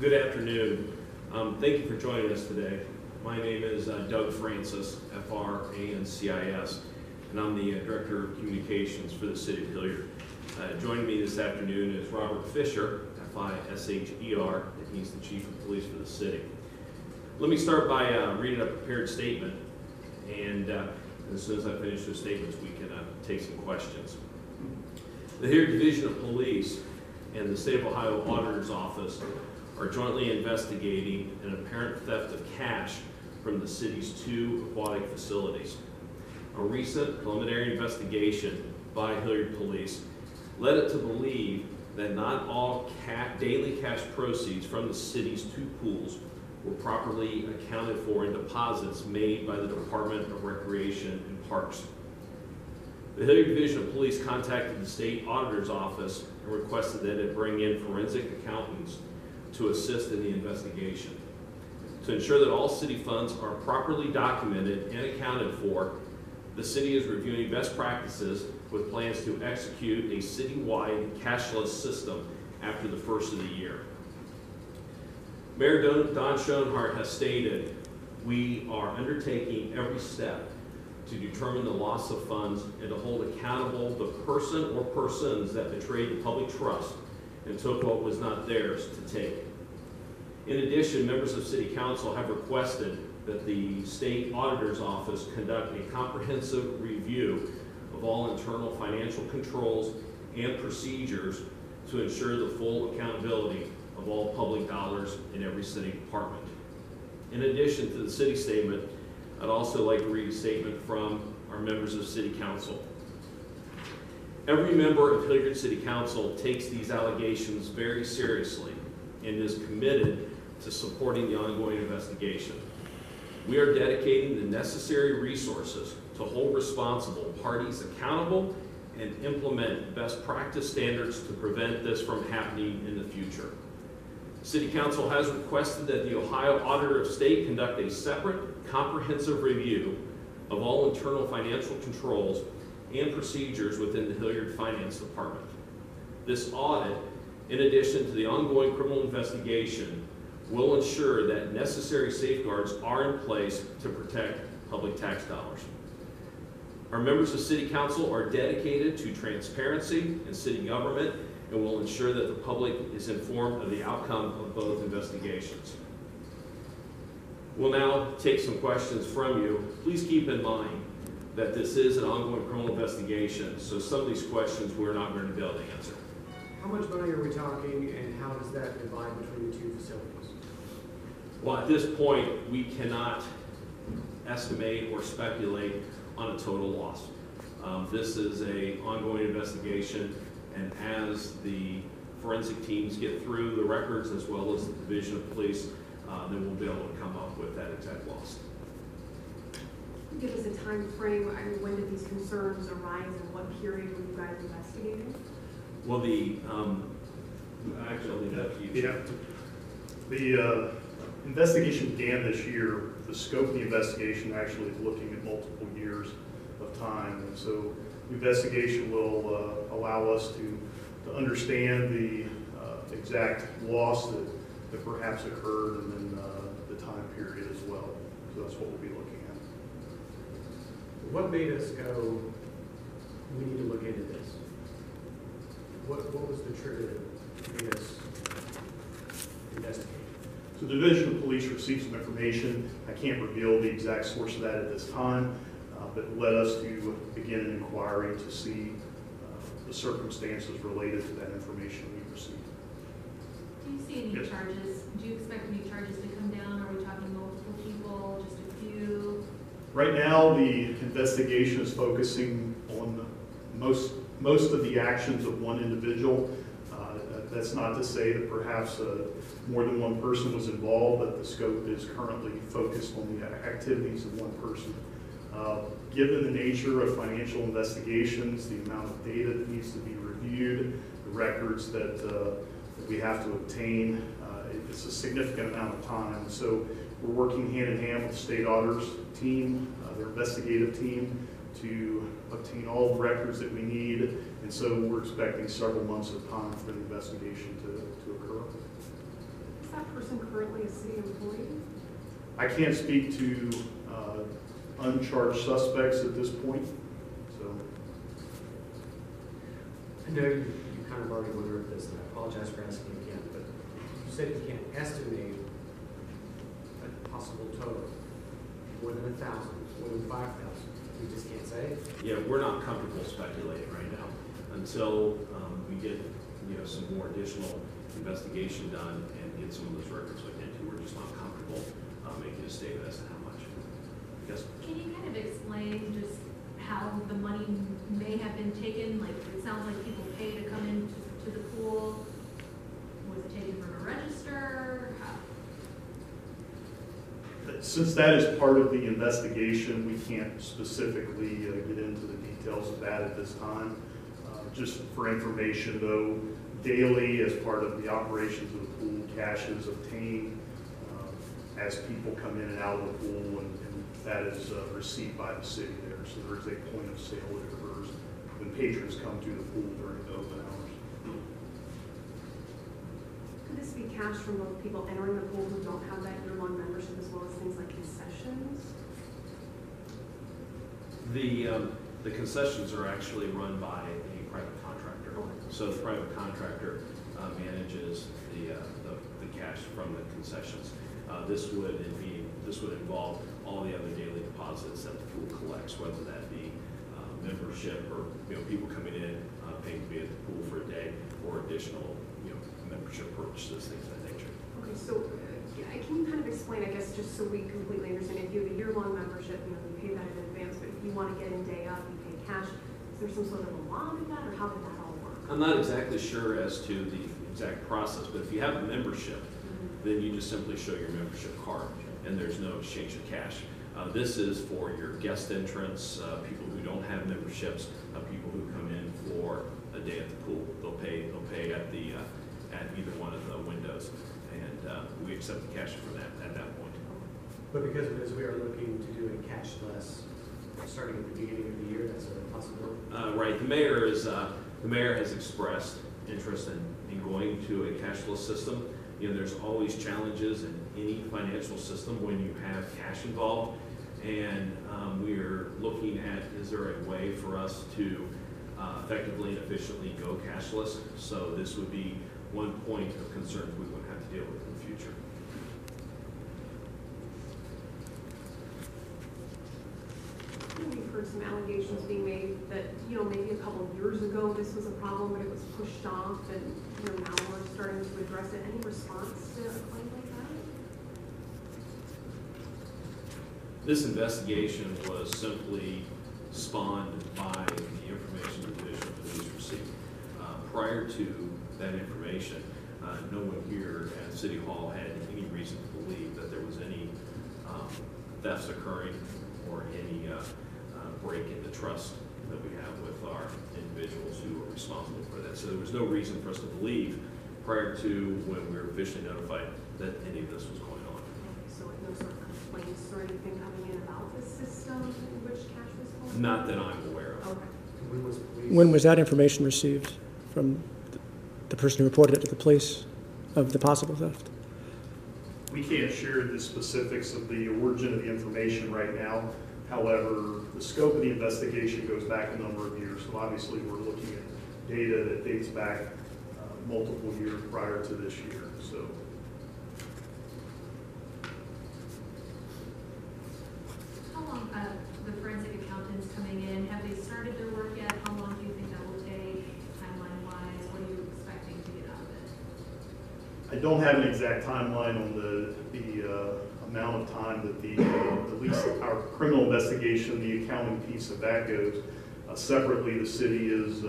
Good afternoon. Thank you for joining us today. My name is Doug Francis, F-R-A-N-C-I-S, and I'm the Director of Communications for the City of Hilliard. Joining me this afternoon is Robert Fisher, F-I-S-H-E-R, and he's the Chief of Police for the city. Let me start by reading a prepared statement, and as soon as I finish the statements, we can take some questions. The Hilliard Division of Police and the State of Ohio Auditor's Office are jointly investigating an apparent theft of cash from the city's 2 aquatic facilities. A recent preliminary investigation by Hilliard Police led it to believe that not all daily cash proceeds from the city's 2 pools were properly accounted for in deposits made by the Department of Recreation and Parks. The Hilliard Division of Police contacted the State Auditor's Office and requested that it bring in forensic accountants to assist in the investigation. To ensure that all city funds are properly documented and accounted for, the city is reviewing best practices with plans to execute a citywide cashless system after the first of the year. Mayor Don Schoenhardt has stated, "We are undertaking every step to determine the loss of funds and to hold accountable the person or persons that betrayed the public trust and took what was not theirs to take." In addition, members of City Council have requested that the State Auditor's Office conduct a comprehensive review of all internal financial controls and procedures to ensure the full accountability of all public dollars in every city department. In addition to the city statement, I'd also like to read a statement from our members of City Council. Every member of Hilliard City Council takes these allegations very seriously and is committed to supporting the ongoing investigation. We are dedicating the necessary resources to hold responsible parties accountable and implement best practice standards to prevent this from happening in the future. City Council has requested that the Ohio Auditor of State conduct a separate, comprehensive review of all internal financial controls and procedures within the Hilliard Finance Department. This audit, in addition to the ongoing criminal investigation, will ensure that necessary safeguards are in place to protect public tax dollars. Our members of City Council are dedicated to transparency in city government and will ensure that the public is informed of the outcome of both investigations. We'll now take some questions from you. Please keep in mind that this is an ongoing criminal investigation, so some of these questions we're not going to be able to answer. How much money are we talking, and how does that divide between the 2 facilities? Well, at this point, we cannot estimate or speculate on a total loss. This is an ongoing investigation, and as the forensic teams get through the records as well as the Division of Police, then we'll be able to come up with that exact loss. Give us a time frame. I mean, when did these concerns arise, and what period were you guys investigating? Well, actually, I'll leave that to you. Yeah. The investigation began this year. The scope of the investigation actually is looking at multiple years of time, and so the investigation will allow us to understand the exact loss that perhaps occurred, and then the time period as well. So that's what we'll be looking at. What made us go, we need to look into this? What was the trigger that made us investigate? So the Division of Police received some information. I can't reveal the exact source of that at this time, but it led us to begin an inquiry to see the circumstances related to that information we received. Do you see any charges? Do you expect any charges to come down? Are we talking multiple people, just a few? Right now, the investigation is focusing on most of the actions of one individual. That's not to say that perhaps more than one person was involved, but the scope is currently focused on the activities of one person. Given the nature of financial investigations, the amount of data that needs to be reviewed, the records that we have to obtain, it's a significant amount of time. So we're working hand in hand with the state auditors team, their investigative team, to obtain all the records that we need. And so we're expecting several months of time for the investigation to occur. that person currently a city employee? I can't speak to uncharged suspects at this point, so. I know you kind of already went over this, and I apologize for asking again, but you said you can't estimate a possible total, more than 1,000, more than 5,000. We just can't say. Yeah, we're not comfortable speculating right now until we get, some more additional investigation done and get some of those records looked into. We're just not comfortable making a statement as to how much. Yes? Can you kind of explain just how the money may have been taken? Like, it sounds like people pay to come into the pool. Was it taken from a register? Since that is part of the investigation, we can't specifically get into the details of that at this time. Just for information though, daily as part of the operations of the pool, cash is obtained as people come in and out of the pool, and that is received by the city there. So there is a point of sale that occurs when patrons come to the pool during the open hours. Could this be cash from both people entering the pool who don't have that year-long membership, as well as things like concessions? The concessions are actually run by a private contractor. So the private contractor manages the cash from the concessions. This would involve all the other daily deposits that the pool collects, whether that be membership or people coming in paying to be at the pool for a day, or additional membership purchases, things of that nature. Okay, so can you kind of explain, I guess, just so we completely understand, if you have a year-long membership, you pay that in advance, but if you want to get in day up, you pay cash. Is there some sort of a law in that, or how did that all work? I'm not exactly sure as to the exact process, but if you have a membership, then you just simply show your membership card, and there's no exchange of cash. This is for your guest entrance, people who don't have memberships, people who come in for a day at the pool. They'll pay at either one of the windows, and we accept the cash for that at that point. But because of this, we are looking to do a cashless starting at the beginning of the year. That's a possibility. Right. The mayor has expressed interest in going to a cashless system. There's always challenges in any financial system when you have cash involved, and we're looking at, is there a way for us to effectively and efficiently go cashless? So this would be one point of concern we would have to deal with in the future. We've heard some allegations being made that, maybe a couple of years ago this was a problem, but it was pushed off, and now we're starting to address it. Any response to a claim like that? This investigation was simply spawned by the information division police received. Prior to that information, no one here at City Hall had any reason to believe that there was any thefts occurring or any break in the trust that we have with our individuals who are responsible for that. So there was no reason for us to believe prior to when we were officially notified that any of this was going on. So no sort of complaints or anything coming in about the system in which cash was going? Not that I'm aware of. Okay. When was that information received from the person who reported it to the police of the possible theft? We can't share the specifics of the origin of the information right now. However, the scope of the investigation goes back a number of years. So obviously we're looking at data that dates back multiple years prior to this year. So How long, the forensic accountants coming in, have they started their work yet? How long do you think that will take, timeline-wise? What are you expecting to get out of it? I don't have an exact timeline on the amount of time that at least our criminal investigation, the accounting piece of that goes. Separately, the city is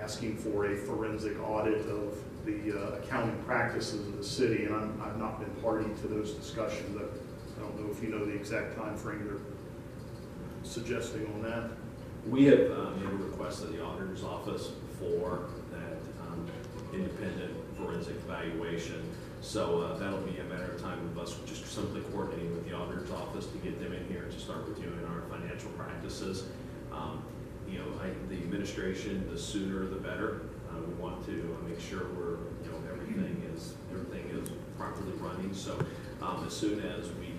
asking for a forensic audit of the accounting practices of the city, and I've not been party to those discussions. I don't know if you know the exact time frame they're suggesting on that. We have made a request to the auditor's office for that independent forensic evaluation. So that'll be a matter of time of us just simply coordinating with the auditor's office to get them in here to start reviewing our financial practices. The administration, the sooner the better. We want to make sure everything is properly running. So as soon as we